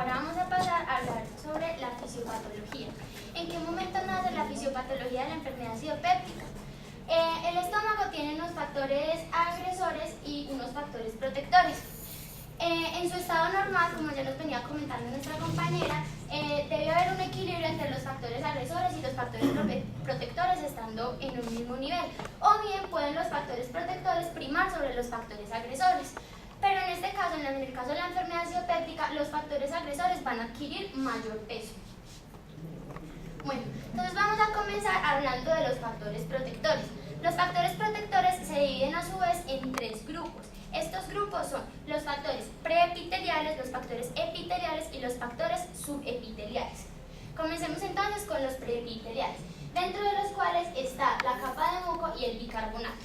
ahora vamos a pasar a hablar sobre la fisiopatología. ¿En qué momento nace la fisiopatología de la enfermedad acidopéptica? El estómago tiene unos factores agresores y unos factores protectores. En su estado normal, como ya nos venía comentando nuestra compañera, debe haber un equilibrio entre los factores agresores y los factores protectores estando en un mismo nivel, o bien pueden los factores protectores primar sobre los factores agresores. Pero en este caso, en el caso de la enfermedad acidopéptica, los factores agresores van a adquirir mayor peso. Bueno, entonces vamos a comenzar hablando de los factores protectores. Los factores protectores se dividen a su vez en tres grupos. Estos grupos son los factores preepiteliales, los factores epiteliales y los factores subepiteliales. Comencemos entonces con los preepiteliales, dentro de los cuales está la capa de moco y el bicarbonato.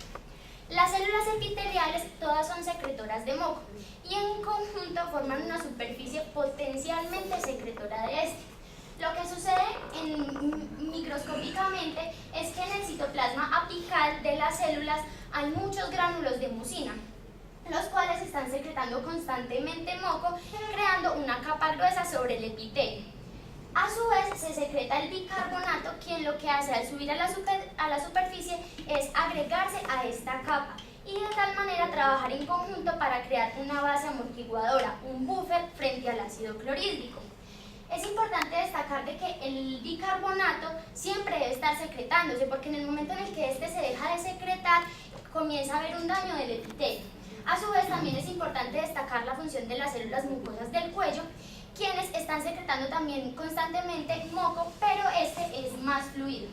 Las células epiteliales todas son secretoras de moco y en conjunto forman una superficie potencialmente secretora de este. Lo que sucede microscópicamente es que en el citoplasma apical de las células hay muchos gránulos de mucina, los cuales están secretando constantemente moco, creando una capa gruesa sobre el epitelio. A su vez, se secreta el bicarbonato, quien lo que hace al subir a la superficie es agregarse a esta capa y de tal manera trabajar en conjunto para crear una base amortiguadora, un buffer frente al ácido clorhídrico. Es importante destacar de que el bicarbonato siempre debe estar secretándose, porque en el momento en el que este se deja de secretar, comienza a haber un daño del epitelio. A su vez, también es importante destacar la función de las células mucosas del cuello, quienes están secretando también constantemente moco, pero este es más fluido.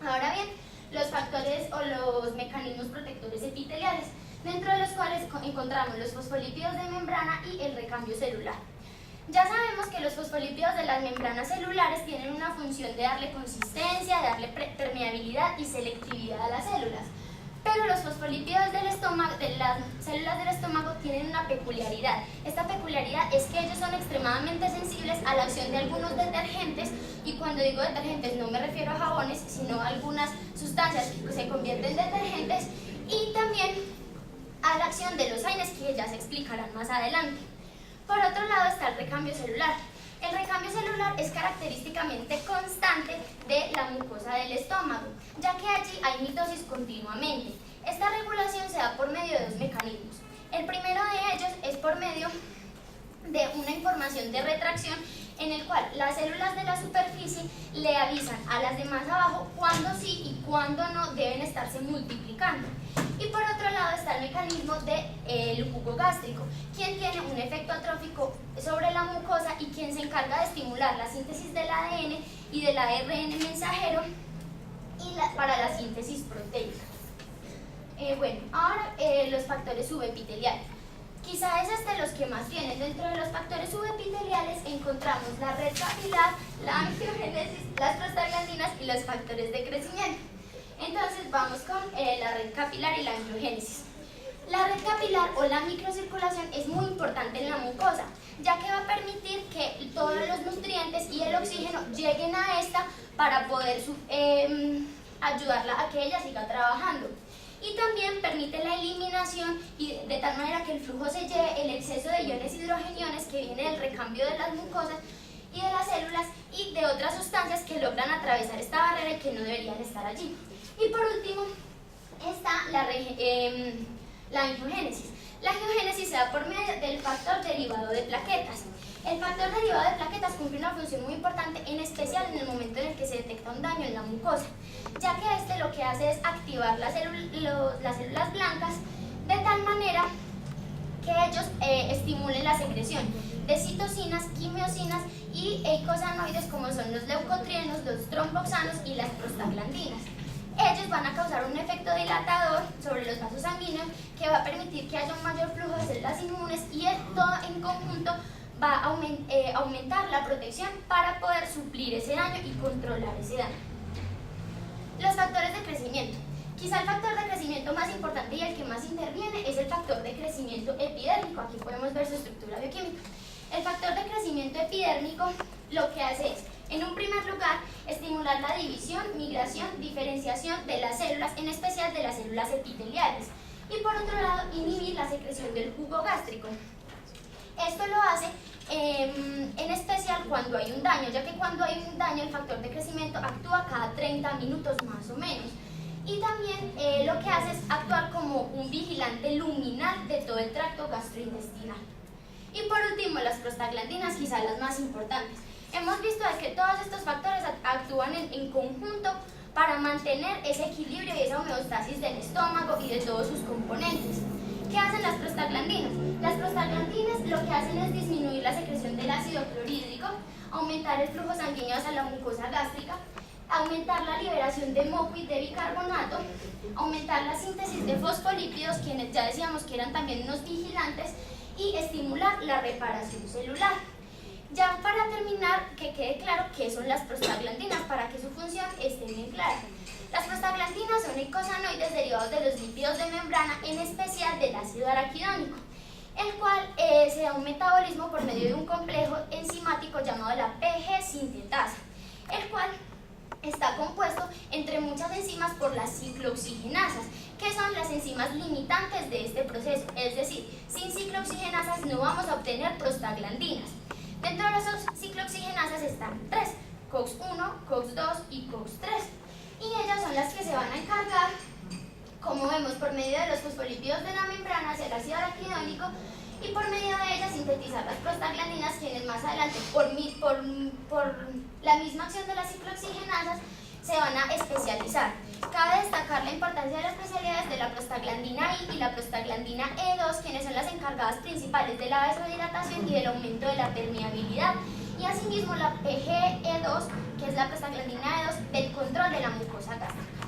Ahora bien, los factores o los mecanismos protectores epiteliales, dentro de los cuales encontramos los fosfolípidos de membrana y el recambio celular. Ya sabemos que los fosfolípidos de las membranas celulares tienen una función de darle consistencia, de darle permeabilidad y selectividad a las células. Pero los fosfolípidos del estómago, de las células del estómago, tienen una peculiaridad. Esta peculiaridad es que ellos son extremadamente sensibles a la acción de algunos detergentes, y cuando digo detergentes no me refiero a jabones, sino a algunas sustancias que se convierten en detergentes, y también a la acción de los AINES, que ya se explicarán más adelante. Por otro lado está el recambio celular. El recambio celular es característicamente constante de la mucosa del estómago, ya que allí hay mitosis continuamente. Esta regulación se da por medio de dos mecanismos. El primero de ellos es por medio de una información de retracción, en el cual las células de la superficie le avisan a las demás abajo cuándo sí y cuándo no deben estarse multiplicando. Y por otro lado está el mecanismo del jugo gástrico, quien tiene un efecto atrófico sobre la mucosa y quien se encarga de estimular la síntesis del ADN y del ARN mensajero para la síntesis proteica. Bueno, ahora los factores subepiteliales. Quizá es los que más tienen. Dentro de los factores subepiteliales encontramos la red capilar, la angiogénesis, las prostaglandinas y los factores de crecimiento. Entonces vamos con la red capilar y la angiogénesis. La red capilar o la microcirculación es muy importante en la mucosa, ya que va a permitir que todos los nutrientes y el oxígeno lleguen a esta para poder ayudarla a que ella siga trabajando. Y también permite la eliminación y de tal manera que el flujo se lleve el exceso de iones hidrogeniones que viene del recambio de las mucosas y de las células y de otras sustancias que logran atravesar esta barrera y que no deberían estar allí. Y por último está la angiogénesis. La angiogénesis se da por medio del factor derivado de plaquetas. El factor derivado de plaquetas cumple una función muy importante, en especial en el momento en el que se detecta un daño en la mucosa, ya que este lo que hace es activar las células blancas de tal manera que ellos estimulen la secreción de citocinas, quimiosinas y eicosanoides, como son los leucotrienos, los tromboxanos y las prostaglandinas. Ellos van a causar un efecto dilatador sobre los vasos sanguíneos que va a permitir que haya un mayor flujo de células inmunes, y todo en conjunto va a aumentar la protección para poder suplir ese daño y controlar ese daño. Los factores de crecimiento. Quizá el factor de crecimiento más importante y el que más interviene es el factor de crecimiento epidérmico. Aquí podemos ver su estructura bioquímica. El factor de crecimiento epidérmico lo que hace es, en un primer lugar, estimular la división, migración, diferenciación de las células, en especial de las células epiteliales. Y por otro lado, inhibir la secreción del jugo gástrico. Esto lo hace cuando hay un daño, ya que cuando hay un daño el factor de crecimiento actúa cada 30 minutos más o menos. Y también lo que hace es actuar como un vigilante luminal de todo el tracto gastrointestinal. Y por último, las prostaglandinas, quizás las más importantes. Hemos visto que todos estos factores actúan en conjunto para mantener ese equilibrio y esa homeostasis del estómago y de todos sus componentes. ¿Qué hacen las prostaglandinas? Las prostaglandinas lo que hacen es disminuir la secreción del ácido clorhídrico, aumentar el flujo sanguíneo hacia la mucosa gástrica, aumentar la liberación de moco y de bicarbonato, aumentar la síntesis de fosfolípidos, quienes ya decíamos que eran también unos vigilantes, y estimular la reparación celular. Ya para terminar, que quede claro qué son las prostaglandinas para que su función esté bien clara. Las prostaglandinas son eicosanoides derivados de los lípidos de membrana, en especial del ácido araquidónico, el cual se da un metabolismo por medio de un complejo enzimático llamado la PG sintetasa, el cual está compuesto entre muchas enzimas por las ciclooxigenasas, que son las enzimas limitantes de este proceso, es decir, sin ciclooxigenasas no vamos a obtener prostaglandinas. Dentro de las ciclooxigenasas están tres: COX-1, COX-2 y COX-3, y ellas son las que se van a encargar, como vemos, por medio de los fosfolípidos de la membrana hacia el ácido araquidónico, y por medio de ellas sintetizar las prostaglandinas, quienes más adelante, por la misma acción de las ciclooxigenasas, se van a especializar. Cabe destacar la importancia de las especialidades de la prostaglandina I y la prostaglandina E2, quienes son las encargadas principales de la vasodilatación y del aumento de la permeabilidad, y asimismo la PGE2, que es la prostaglandina E2, del control de la mucosa gástrica.